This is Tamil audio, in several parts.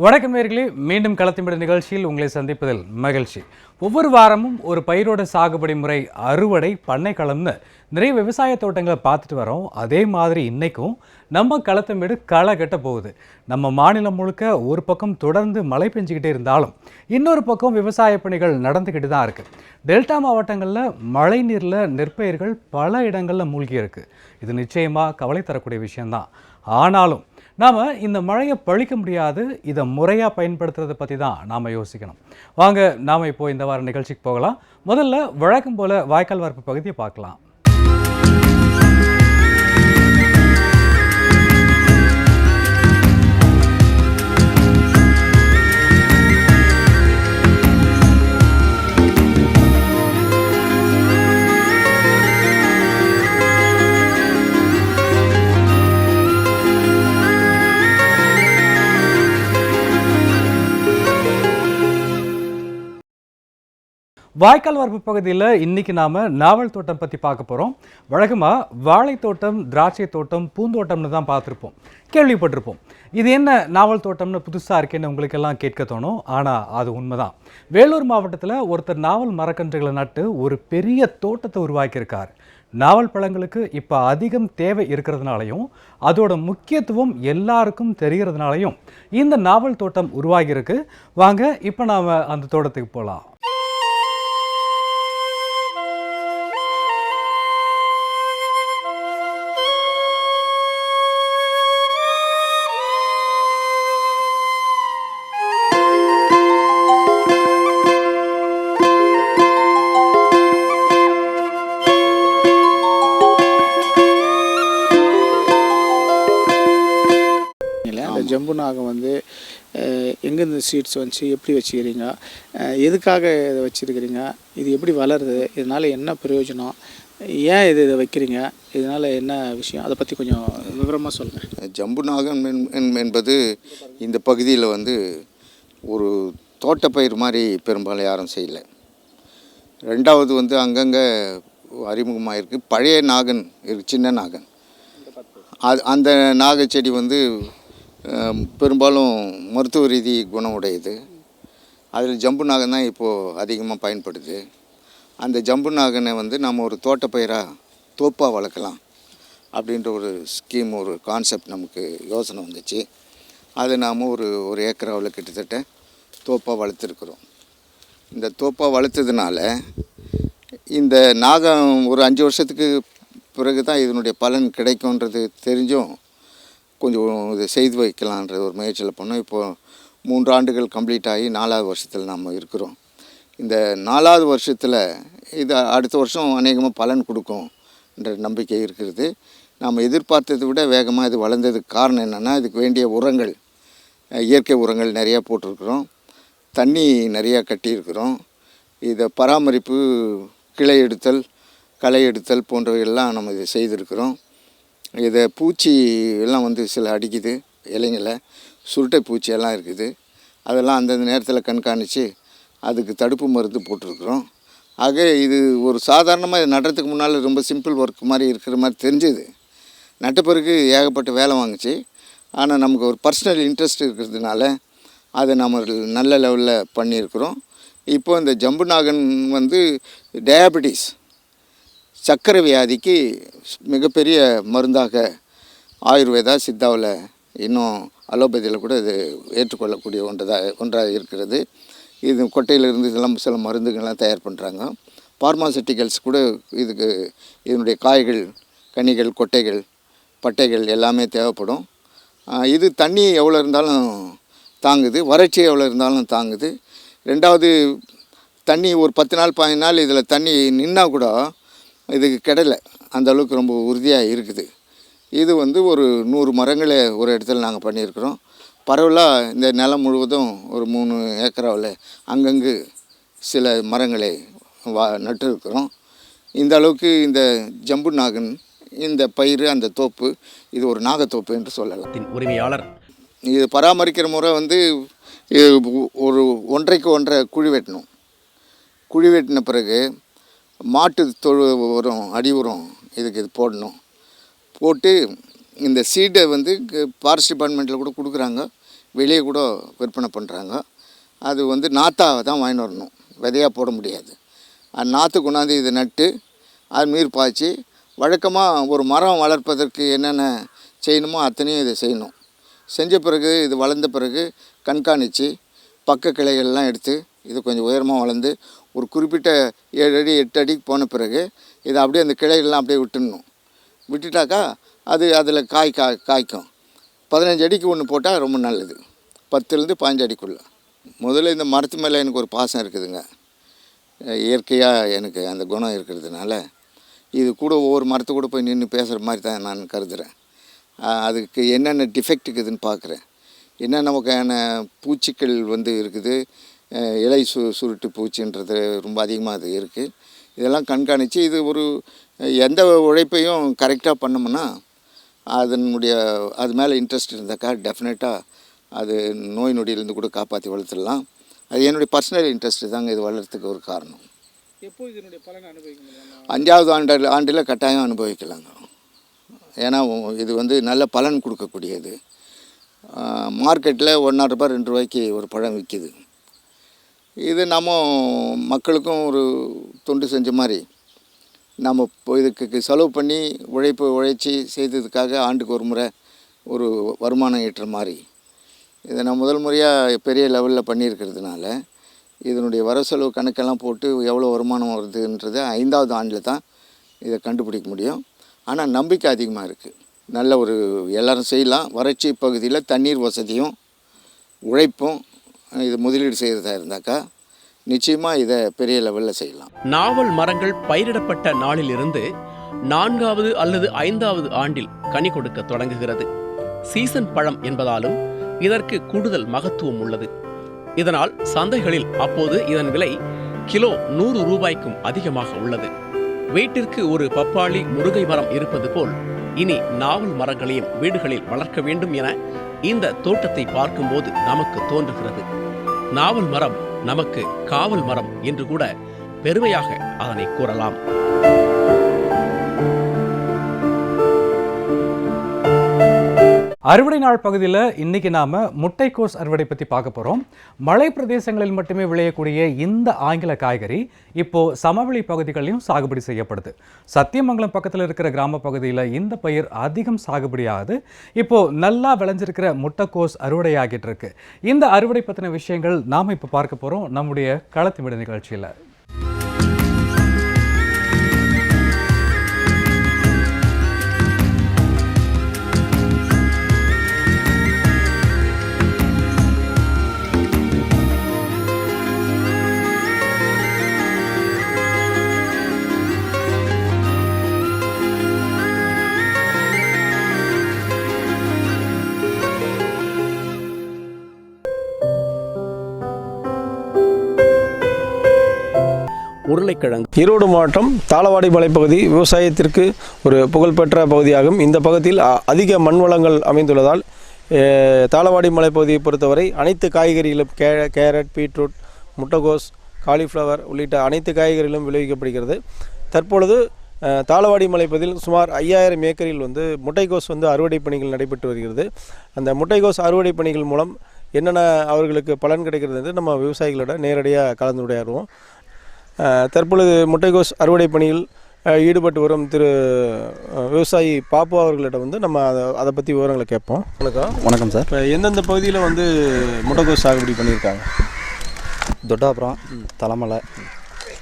வணக்கம் நேயர்களே, மீண்டும் களத்திமிட நிகழ்ச்சியில் உங்களை சந்திப்பதில் மகிழ்ச்சி. ஒவ்வொரு வாரமும் ஒரு பயிரோட சாகுபடி முறை, அறுவடை, பண்ணைக்களம்னு நிறைய விவசாய தோட்டங்களை பார்த்துட்டு வரோம். அதே மாதிரி இன்னைக்கும் நம்ம களத்திமிடு களை கட்ட போகுது. நம்ம மாநிலம் முழுக்க ஒரு பக்கம் தொடர்ந்து மழை பெஞ்சிக்கிட்டே இருந்தாலும் இன்னொரு பக்கம் விவசாய பணிகள் நடந்துக்கிட்டு தான் இருக்கு. டெல்டா மாவட்டங்களில் மழை நீரில் நெற்பயிர்கள் பல இடங்களில் மூழ்கி இருக்கு. இது நிச்சயமாக கவலை தரக்கூடிய விஷயம்தான். ஆனாலும் நாம் இந்த மழையை பழிக்க முடியாது. இதை முறையாக பயன்படுத்துறதை பற்றி தான் நாம் யோசிக்கணும். வாங்க நாம் இப்போ இந்த வார நிகழ்ச்சிக்கு போகலாம். முதல்ல வழக்கம் போல் வாய்க்கால் வரப்பு பகுதியை பார்க்கலாம். வாய்க்கால் வரப்பு பகுதியில் இன்றைக்கி நாம் நாவல் தோட்டம் பற்றி பார்க்க போகிறோம். வழக்கமாக வாழைத்தோட்டம், திராட்சை தோட்டம், பூந்தோட்டம்னு தான் பார்த்துருப்போம், கேள்விப்பட்டிருப்போம். இது என்ன நாவல் தோட்டம்னு புதுசாக இருக்கேன்னு உங்களுக்கெல்லாம் கேட்க தோணும். ஆனால் அது உண்மைதான். வேலூர் மாவட்டத்தில் ஒருத்தர் நாவல் மரக்கன்றுகளை நட்டு ஒரு பெரிய தோட்டத்தை உருவாக்கியிருக்கார். நாவல் பழங்களுக்கு இப்போ அதிகம் தேவை இருக்கிறதுனாலையும் அதோட முக்கியத்துவம் எல்லாருக்கும் தெரிகிறதுனாலையும் இந்த நாவல் தோட்டம் உருவாகியிருக்கு. வாங்க இப்போ நாம் அந்த தோட்டத்துக்கு போகலாம். ஜம்பு நாகம் எங்கேருந்து சீட்ஸ் வந்துச்சு, எப்படி வச்சுக்கிறீங்க, எதுக்காக இதை வச்சுருக்கிறீங்க, இது எப்படி வளருது, இதனால் என்ன பிரயோஜனம், ஏன் இதை வைக்கிறீங்க, இதனால் என்ன விஷயம், அதை பற்றி கொஞ்சம் விவரமாக சொல்லுங்கள். ஜம்பு நாகம் என்பது இந்த பகுதியில் ஒரு தோட்டப்பயிர் மாதிரி பெரும்பாலும் யாரும் செய்யலை. ரெண்டாவது அங்கங்கே அறிமுகமாக இருக்குது பழைய நாகன் இருக்குது, சின்ன நாகன். அந்த நாகச்செடி பெரும்பாலும் மருத்துவ ரீதி குணம் உடையது. அதில் ஜம்பு நாகன் தான் இப்போது அதிகமாக பயன்படுது. அந்த ஜம்பு நாகனை நம்ம ஒரு தோட்டப்பயிராக தோப்பாக வளர்க்கலாம் அப்படின்ற ஒரு ஸ்கீம், ஒரு கான்செப்ட் நமக்கு யோசனை வந்துச்சு. அதை நாம் ஒரு ஏக்கராவில் கிட்டத்தட்ட தோப்பாக வளர்த்துருக்குறோம். இந்த தோப்பாக வளர்த்ததுனால இந்த நாகம் ஒரு 5 வருஷத்துக்கு பிறகு தான் இதனுடைய பலன் கிடைக்கும்ன்றது தெரிஞ்சும் கொஞ்சம் இது செய்து வைக்கலான்ற ஒரு முயற்சியில் பண்ணோம். இப்போது 3 ஆண்டுகள் கம்ப்ளீட் ஆகி 4வது வருஷத்தில் நாம் இருக்கிறோம். இந்த 4வது வருஷத்தில் இது அடுத்த வருஷம் அநேகமாக பலன் கொடுக்கும்ன்ற நம்பிக்கை இருக்கிறது. நாம் எதிர்பார்த்ததை விட வேகமாக இது வளர்ந்ததுக்கு காரணம் என்னென்னா, இதுக்கு வேண்டிய உரங்கள், இயற்கை உரங்கள் நிறையா போட்டிருக்கிறோம், தண்ணி நிறையா கட்டியிருக்கிறோம். இதை பராமரிப்பு, கிளை எடுத்தல், களை எடுத்தல் போன்றவைகள்லாம் நம்ம இதை செய்திருக்கிறோம். இதை பூச்சி எல்லாம் சில அடிக்குது, இலைங்களை சுருட்டை பூச்சியெல்லாம் இருக்குது. அதெல்லாம் அந்தந்த நேரத்தில் கண்காணித்து அதுக்கு தடுப்பு மருந்து போட்டிருக்கிறோம். ஆக இது ஒரு சாதாரணமாக இது நடுறதுக்கு முன்னால் ரொம்ப சிம்பிள் ஒர்க் மாதிரி இருக்கிற மாதிரி தெரிஞ்சுது. நட்ட பிறகு ஏகப்பட்ட வேலை வாங்குச்சு. ஆனால் நமக்கு ஒரு பர்சனல் இன்ட்ரெஸ்ட் இருக்கிறதுனால அதை நம்ம நல்ல லெவலில் பண்ணியிருக்கிறோம். இப்போ இந்த ஜம்பு நாகன் டயாபெட்டிஸ், சர்க்கரை வியாதிக்கு மிகப்பெரிய மருந்தாக ஆயுர்வேதா, சித்தாவில், இன்னும் அலோபதியில் கூட இது ஏற்றுக்கொள்ளக்கூடிய ஒன்றாக இருக்கிறது. இது கொட்டையிலிருந்து இதெல்லாம் சில மருந்துகள்லாம் தயார் பண்ணுறாங்க. ஃபார்மாசிட்டிக்கல்ஸ் கூட இதனுடைய காய்கள், கனிகள், கொட்டைகள், பட்டைகள் எல்லாமே தேவைப்படும். இது தண்ணி எவ்வளோ இருந்தாலும் தாங்குது, வறட்சி எவ்வளோ இருந்தாலும் தாங்குது. ரெண்டாவது, தண்ணி ஒரு 10 நாள் 15 நாள் இதில் தண்ணி நின்னா கூட இதுக்கு கிடலை, அந்த அளவுக்கு ரொம்ப உறுதியாக இருக்குது. இது ஒரு 100 மரங்களை ஒரு இடத்துல நாங்கள் பண்ணியிருக்கிறோம். பரவலாக இந்த நிலம் முழுவதும் ஒரு 3 ஏக்கராவில் அங்கங்கு சில மரங்களை நட்டுருக்கிறோம். இந்த அளவுக்கு இந்த ஜம்பு நாகன், இந்த பயிர், அந்த தோப்பு, இது ஒரு நாகத்தோப்பு என்று சொல்லலாம். உரிமையாளர் இது பராமரிக்கிற முறை ஒரு 1.5க்கு 1.5 குழி வெட்டணும். குழி வெட்டின பிறகு மாட்டு தொழு உரம், அடி உரம் இதுக்கு இது போடணும். போட்டு இந்த சீடை ஃபாரஸ்ட் டிபார்ட்மெண்ட்டில் கூட கொடுக்குறாங்க. வெளியே கூட விற்பனை பண்ணுறாங்க. அது வந்து நாற்றாக தான் வாங்கிட்டு வரணும், விதையாக போட முடியாது. அது நாற்று கொண்டாந்து இதை நட்டு அது நீர் பாய்ச்சி வழக்கமாக ஒரு மரம் வளர்ப்பதற்கு என்னென்ன செய்யணுமோ அத்தனையும் இதை செய்யணும். செஞ்ச பிறகு இது வளர்ந்த பிறகு கண்காணித்து பக்க கிளைகள்லாம் எடுத்து இது கொஞ்சம் உயரமாக வளர்ந்து ஒரு குறிப்பிட்ட 7 அடி 8 அடிக்கு போன பிறகு இதை அப்படியே அந்த கிளைகள்லாம் அப்படியே விட்டுடணும். விட்டுட்டாக்கா அது அதில் காய்க்கும். 15 அடிக்கு ஒன்று போட்டால் ரொம்ப நல்லது, 10லேருந்து 15 அடிக்குள்ளே. முதல்ல இந்த மரத்து மேலே எனக்கு ஒரு பாசம் இருக்குதுங்க. இயற்கையாக எனக்கு அந்த குணம் இருக்கிறதுனால இது கூட ஒவ்வொரு மரத்து கூட போய் நின்று பேசுகிற மாதிரி தான் நான் கருதுகிறேன். அதுக்கு என்னென்ன டிஃபெக்ட் இருக்குதுன்னு பார்க்குறேன். என்னென்ன வகையான பூச்சிகள் வந்து இருக்குது, இலை சுருட்டு பூச்சின்றது ரொம்ப அதிகமாக அது இருக்குது. இதெல்லாம் கண்காணித்து இது ஒரு எந்த உழைப்பையும் கரெக்டாக பண்ணோம்னா அது மேலே இன்ட்ரெஸ்ட் இருந்தாக்கா டெஃபினட்டாக அது நோய் நொடியிலேருந்து கூட காப்பாற்றி வளர்த்துடலாம். அது என்னுடைய பர்சனல் இன்ட்ரெஸ்ட்டு தாங்க இது வளர்கிறதுக்கு ஒரு காரணம். எப்போ இதனுடைய பலனை அனுபவிக்க முடியும்? 5வது ஆண்டில் கட்டாயம் அனுபவிக்கலாங்க. ஏன்னா இது வந்து நல்ல பலன் கொடுக்கக்கூடியது. மார்க்கெட்டில் 1.5 ரூபாய் 2 ரூபாய்க்கு ஒரு பழம் விற்கிது. இது நம்ம மக்களுக்கும் ஒரு தொண்டு செஞ்ச மாதிரி நம்ம இதுக்கு செலவு பண்ணி உழைச்சி செய்ததுக்காக ஆண்டுக்கு ஒரு முறை ஒரு வருமானம் ஈட்டுற மாதிரி இதை நான் முதல் முறையாக பெரிய லெவலில் பண்ணியிருக்கிறதுனால இதனுடைய வரவு கணக்கெல்லாம் போட்டு எவ்வளோ வருமானம் வருதுன்றது 5வது ஆண்டில் தான் இதை கண்டுபிடிக்க முடியும். ஆனால் நம்பிக்கை அதிகமாக இருக்குது. நல்ல ஒரு எல்லோரும் செய்யலாம். வறட்சி பகுதியில் தண்ணீர் வசதியும் உழைப்பும் இது முதலீடு செய்கிறதா இருந்தாக்கா நிச்சயமாக இதை பெரிய லெவலில் செய்யலாம். நாவல் மரங்கள் பயிரிடப்பட்ட நாளிலிருந்து 4வது அல்லது 5வது ஆண்டில் கனி கொடுக்க தொடங்குகிறது. சீசன் பழம் என்பதாலும் இதற்கு கூடுதல் மகத்துவம் உள்ளது. இதனால் சந்தைகளில் அப்போது இதன் விலை கிலோ 100 ரூபாய்க்கும் அதிகமாக உள்ளது. வீட்டிற்கு ஒரு பப்பாளி முருங்கை மரம் இருப்பது போல் இனி நாவல் மரங்களையும் வீடுகளில் வளர்க்க வேண்டும் என இந்த தோட்டத்தை பார்க்கும்போது நமக்கு தோன்றுகிறது. நாவல் மரம் நமக்கு காவல் மரம் என்று கூட பெருமையாக அதனை கூறலாம். அறுவடை நாள் பகுதியில் இன்றைக்கி நாம் முட்டைக்கோஸ் அறுவடை பற்றி பார்க்க போகிறோம். மலை பிரதேசங்களில் மட்டுமே விளையக்கூடிய இந்த ஆங்கில காய்கறி இப்போது சமவெளி பகுதிகளிலும் சாகுபடி செய்யப்படுது. சத்தியமங்கலம் பக்கத்தில் இருக்கிற கிராம பகுதியில் இந்த பயிர் அதிகம் சாகுபடியாகுது. இப்போது நல்லா விளைஞ்சிருக்கிற முட்டைக்கோஸ் அறுவடை ஆகிட்டு இருக்கு. இந்த அறுவடை பற்றின விஷயங்கள் நாம் இப்போ பார்க்க போகிறோம் நம்முடைய களத்திமிட நிகழ்ச்சியில். உருளைக்கிழங்கு. ஈரோடு மாவட்டம் தாளவாடி மலைப்பகுதி விவசாயத்திற்கு ஒரு புகழ்பெற்ற பகுதியாகும். இந்த பகுதியில் அதிக மண் வளங்கள் அமைந்துள்ளதால் தாளவாடி மலைப்பகுதியை பொறுத்தவரை அனைத்து காய்கறிகளும் கேரட், பீட்ரூட், முட்டைகோஸ், காலிஃப்ளவர் உள்ளிட்ட அனைத்து காய்கறிகளும் விளைவிக்கப்படுகிறது. தற்பொழுது தாளவாடி மலைப்பகுதியில் சுமார் 5000 ஏக்கரில் முட்டைகோஸ் அறுவடை பணிகள் நடைபெற்று வருகிறது. அந்த முட்டைகோஸ் அறுவடை பணிகள் மூலம் என்னென்ன அவர்களுக்கு பலன் கிடைக்கிறது என்று நம்ம விவசாயிகளோட நேரடியாக கலந்துரையாடுவோம். தற்பொழுது முட்டைகோஸ் அறுவடை பணியில் ஈடுபட்டு வரும் திரு விவசாயி பாப்பு அவர்களிடம் நம்ம அதை பற்றி விவரங்களை கேட்போம். வணக்கம் சார். இப்போ எந்தெந்த பகுதியில் முட்டைகோஸ் சாகுபடி பண்ணியிருக்காங்க? தொட்டாபுரம், தலைமலை,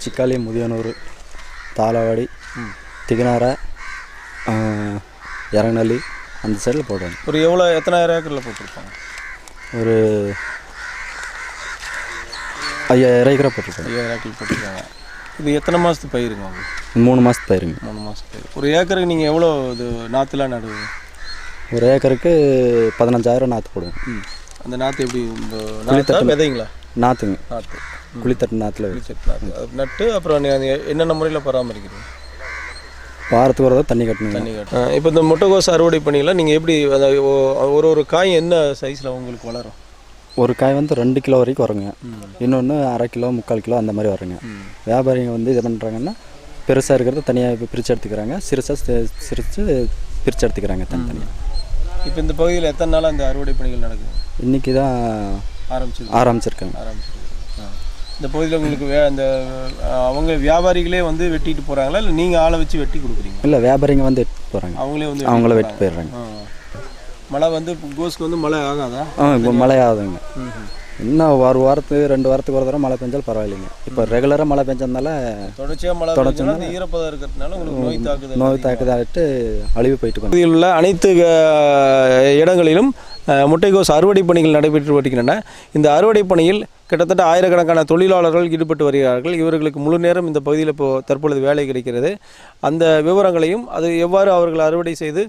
சிக்காலி, முதியனூர், தாளவாடி, திகனாரை, இறங்கநல்லி அந்த சைடில் போடுவாங்க. ஒரு எத்தனை ஏக்கரில் போட்டிருப்பாங்க? ஒரு 5000 ஏக்கரை போட்டிருக்காங்க. 5000 ஏக்கரில் போட்டிருக்காங்க. இது எத்தனை மாதத்து பயிருங்க? 3 மாதத்து பயிருங்க. 3 மாதத்து பயிர். ஒரு ஏக்கருக்கு நீங்கள் எவ்வளோ இது நாற்றுலாம் நடுவீங்க? ஒரு ஏக்கருக்கு 15000 நாற்று போடுவோம். அந்த நாற்று எப்படி நாற்று விதைங்களா? நாற்றுங்க. நாற்று குளித்தட்டு நாற்றுல நட்டு அப்புறம் என்னென்ன முறையில் பராமரிக்கிறீங்க? வாரத்துக்கு ஒரு தண்ணி கட்டணும். தண்ணி கட்டணும். இப்போ இந்த முட்டைகோஸ் அறுவடை பண்ணிக்கலாம். நீங்கள் எப்படி ஒரு காய் என்ன சைஸில் உங்களுக்கு வளரும்? ஒரு காய் 2 கிலோ வரைக்கும் வருங்க. இன்னொன்று 1/2 கிலோ 3/4 கிலோ அந்த மாதிரி வருங்க. வியாபாரிங்க இது பண்ணுறாங்கன்னா பெருசாக இருக்கிறத தனியாக பிரித்து எடுத்துக்கிறாங்க, சிறுசாக பிரித்து எடுத்துக்கிறாங்க தனித்தனியாக. இப்போ இந்த பகுதியில் எத்தனை நாளாக இந்த அறுவடை பணிகள் நடக்குது? இன்றைக்கி தான் ஆரம்பிச்சிருக்காங்க. இந்த பகுதியில் உங்களுக்கு இந்த அவங்க வியாபாரிகளே வந்து வெட்டிட்டு போகிறாங்களா, இல்லை நீங்கள் ஆளை வச்சு வெட்டி கொடுக்குறீங்க? இல்லை, வியாபாரிங்க வந்து வெட்டி போகிறாங்க, அவங்கள வெட்டி போயிடுறாங்க. மழை வந்து கோஸ்க்கு வந்து மழை ஆகாதா? இப்போ மழை ஆகுதுங்க. இன்னும் ஒரு வாரத்துக்கு 2 வாரத்துக்கு ஒரு தடவை மழை பெஞ்சாலும் பரவாயில்லைங்க. இப்போ ரெகுலராக மழை பெஞ்சதுனால தொடர்ச்சியாக மழை பெஞ்சதுனால ஈரப்பதம் இருக்கிறதுனால உங்களுக்கு நோய் தாக்குதாட்டு அழிவு போயிட்டு பகுதியில் உள்ள அனைத்து இடங்களிலும் முட்டைகோஸ் அறுவடை பணிகள் நடைபெற்று வருகின்றன. இந்த அறுவடை பணியில் கிட்டத்தட்ட ஆயிரக்கணக்கான தொழிலாளர்கள் ஈடுபட்டு வருகிறார்கள். இவர்களுக்கு முழு நேரம் இந்த பகுதியில் தற்பொழுது வேலை கிடைக்கிறது. அந்த விவரங்களையும் அது எவ்வாறு அவர்கள் அறுவடை செய்து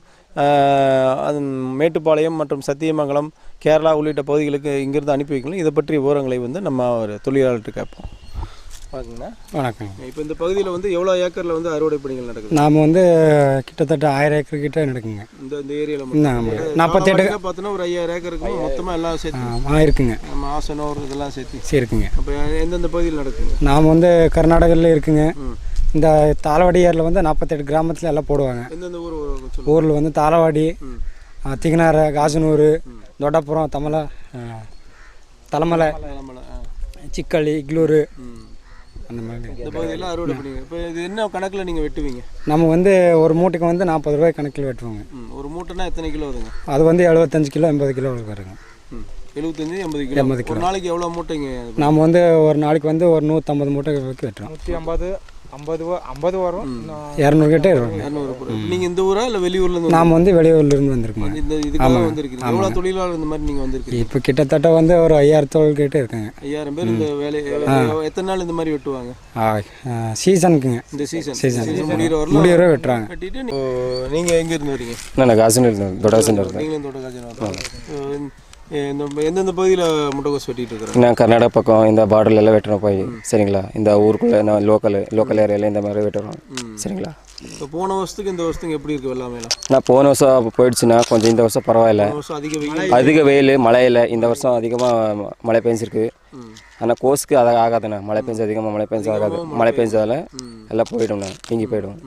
மேட்டுப்பாளையம் மற்றும் சத்தியமங்கலம், கேரளா உள்ளிட்ட பகுதிகளுக்கு இங்கிருந்து அனுப்பி வைக்கணும், இதை பற்றிய விவரங்களை வந்து நம்ம ஒரு தொழிலாளர்கிட்ட கேட்போம். வணக்கங்கண்ணா. வணக்கம். இப்போ இந்த பகுதியில் வந்து எவ்வளோ ஏக்கரில் வந்து அறுவடை பணிகள் நடக்குது? நாம் வந்து கிட்டத்தட்ட 1000 ஏக்கர் கிட்ட நடக்குங்க. இந்த ஏரியாவில் 48 பார்த்தோன்னா ஒரு 5000 ஏக்கருக்கு மொத்தமாக எல்லாம் சேர்த்து இருக்குங்க. நம்ம ஆசனூர் இதெல்லாம் சேர்த்து இருக்குங்க. அப்போ எந்தெந்த பகுதியில் நடக்குங்க? நாம் வந்து கர்நாடகாவில் இருக்குங்க. இந்த தாளவாடி ஏரியில் வந்து 48 கிராமத்தில் எல்லாம் போடுவாங்க. எந்தெந்த ஊரில் வந்து தாளவாடி, திகனார, காசனூர், தொட்டப்புறம், தலைமலை, சிக்கலி, இக்லூர், அந்த மாதிரி இந்த பகுதியெல்லாம் அறுவடை பண்ணுவீங்க. இப்போ இது என்ன கணக்கில் நீங்கள் வெட்டுவீங்க? நம்ம வந்து ஒரு மூட்டைக்கு வந்து 40 ரூபாய் கணக்கில் வெட்டுவோங்க. ஒரு மூட்டைனா எத்தனை கிலோ வருங்க? அது வந்து 75 கிலோ 80 கிலோ வருங்க. 75 80 கிலோ. ஒரு நாளைக்கு எவ்வளோ மூட்டைங்க? நாம் வந்து ஒரு நாளைக்கு வந்து ஒரு 150 மூட்டை வெட்டுறோம். 50 வரும், 200 கிட்டே வருவாங்க. நீங்கள் இந்த ஊரா இல்லை வெளியூர்லேருந்து? நாம் வந்து வெளியூர்லேருந்து வந்திருக்கோங்க. இந்த இதுக்காக வந்திருக்கீங்க. எவ்வளோ தொழிலாளர் இந்த மாதிரி நீங்கள் வந்திருக்கீங்க? இப்போ கிட்டத்தட்ட வந்து ஒரு 5000 தொழில் கிட்டே இருக்காங்க. 5000 பேர் இந்த வேலை. எத்தனை நாள் இந்த மாதிரி வெட்டுவாங்க? சீசனுக்குங்க. இந்த சீசன் முடிகிற வெட்டுறாங்க. வெட்டிட்டு நீங்கள் எங்கேருந்து வரீங்க? நான் காசனூர் தொடாசன் நீங்களும் தொடாசன். எந்தெந்த பகுதியில் முட்டைகோஸ் வெட்டிட்டு இருக்கிறேன்? நான் கர்நாடகா பக்கம் இந்த பார்டர்ல எல்லாம் வெட்டுறோம் போய். சரிங்களா? இந்த ஊருக்குள்ளே நான் லோக்கல் ஏரியாவில் இந்த மாதிரி வெட்டுறோம். சரிங்களா? இப்போ போன வருஷத்துக்கு இந்த வருஷத்துக்கு எப்படி இருக்குது எல்லாமே? நான் போன வருஷம் போயிடுச்சுன்னா கொஞ்சம் இந்த வருஷம் பரவாயில்ல. அதிக வெயில் மழையில் இந்த வருஷம் அதிகமாக மழை பெஞ்சிருக்கு. ஆனால் கோஸுக்கு அதை ஆகாதுண்ணா. மழை பெஞ்சு அதிகமாக மழை பெஞ்சதால் எல்லாம் போயிடும்ண்ணா, பிங்கி போயிடும்.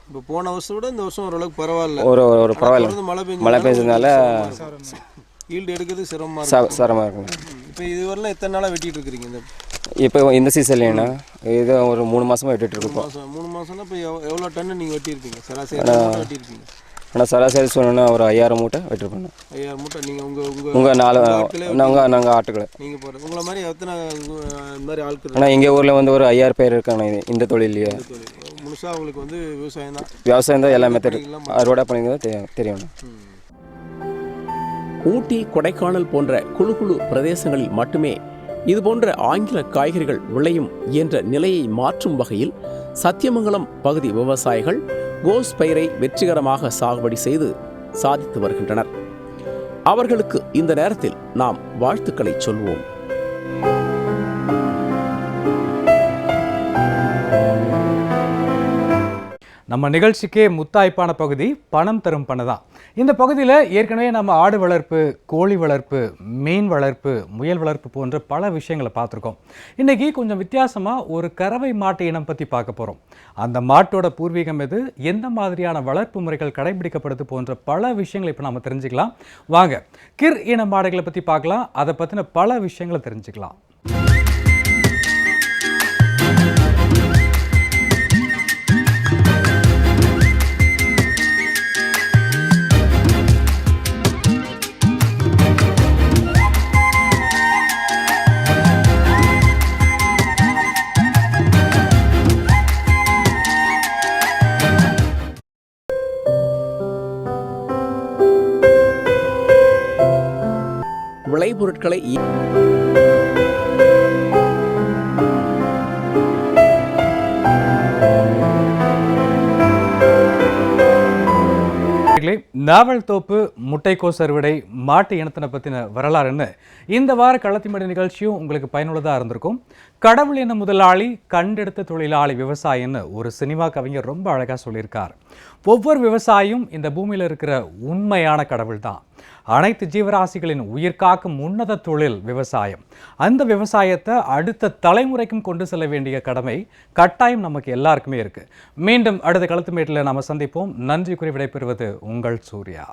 இப்போ போன வருஷம் விட இந்த வருஷம் ஓரளவுக்கு பரவாயில்ல. ஒரு பரவாயில்ல. மழை பெஞ்சதுனால ஈல்டு எடுக்கிறது சிரமமாக இருக்குங்க. இப்போ இதுவரைலாம் எத்தனை நாளாக வெட்டிட்டு இருக்கிறீங்க? இப்போ இந்த சீசன்லேண்ணா இது ஒரு 3 மாதமாக வெட்டிட்டு இருக்கோம். 3 மாதம்னா இப்போ எவ்வளோ டன்னு நீங்கள் வெட்டியிருப்பீங்க? சராசரி வெட்டியிருப்பீங்க? ஆனால் சராசரி சொன்னோன்னா ஒரு 5000 மூட்டை வெட்டிருப்போம். 5000 மூட்டை. நீங்கள் உங்கள் நாங்கள் ஆட்டுக்களை நீங்கள் போகிற உங்களை மாதிரி எத்தனை இந்த மாதிரி ஆட்கள்? ஆனால் எங்கள் ஊரில் வந்து ஒரு 5000 பேர் இருக்காங்க இந்த தொழிலையே. முழுசாக அவங்களுக்கு வந்து விவசாயம் தான் எல்லாமே தெரியும். அறுவடை பண்ணிங்க தெரியும். ஊட்டி, கொடைக்கானல் போன்ற குழு பிரதேசங்களில் மட்டுமே இதுபோன்ற ஆங்கில காய்கறிகள் விளையும் என்ற நிலையை மாற்றும் வகையில் சத்தியமங்கலம் பகுதி விவசாயிகள் கோஸ் பயிரை வெற்றிகரமாக சாகுபடி செய்து சாதித்து வருகின்றனர். அவர்களுக்கு இந்த நேரத்தில் நாம் வாழ்த்துக்களை சொல்வோம். நம்ம நிகழ்ச்சிக்கே முத்தாய்ப்பான பகுதி பணம் தரும் பண்ணை தான். இந்த பகுதியில் ஏற்கனவே நம்ம ஆடு வளர்ப்பு, கோழி வளர்ப்பு, மீன் வளர்ப்பு, முயல் வளர்ப்பு போன்ற பல விஷயங்களை பார்த்துருக்கோம். இன்றைக்கி கொஞ்சம் வித்தியாசமாக ஒரு கறவை மாட்டு இனம் பற்றி பார்க்க போகிறோம். அந்த மாட்டோட பூர்வீகம் எது, எந்த மாதிரியான வளர்ப்பு முறைகள் கடைபிடிக்கப்படுது போன்ற பல விஷயங்களை இப்போ நம்ம தெரிஞ்சுக்கலாம். வாங்க கிர் இன மாடுகளை பற்றி பார்க்கலாம். அதை பற்றின பல விஷயங்களை தெரிஞ்சுக்கலாம். விளைபொருட்களை நாவல் தோப்பு, முட்டைக்கோஸ் அறுவடை, மாட்டு இனத்தினை பற்றின வரலாறுன்னு இந்த வார களத்திமடி நிகழ்ச்சியும் உங்களுக்கு பயனுள்ளதாக இருந்திருக்கும். கடவுள் என்ன முதலாளி, கண்டெடுத்த தொழிலாளி விவசாயின்னு ஒரு சினிமா கவிஞர் ரொம்ப அழகாக சொல்லியிருக்கார். ஒவ்வொரு விவசாயியும் இந்த பூமியில் இருக்கிற உண்மையான கடவுள் தான். அனைத்து ஜீவராசிகளின் உயிர் காக்கும் உன்னத தொழில் விவசாயம். அந்த விவசாயத்தை அடுத்த தலைமுறைக்கும் கொண்டு செல்ல வேண்டிய கடமை கட்டாயம் நமக்கு எல்லாருக்குமே இருக்குது. மீண்டும் அடுத்த களத்துமேட்டில் நாம் சந்திப்போம். நன்றி கூறி விடைபெறுவது உங்கள் சூர்யா.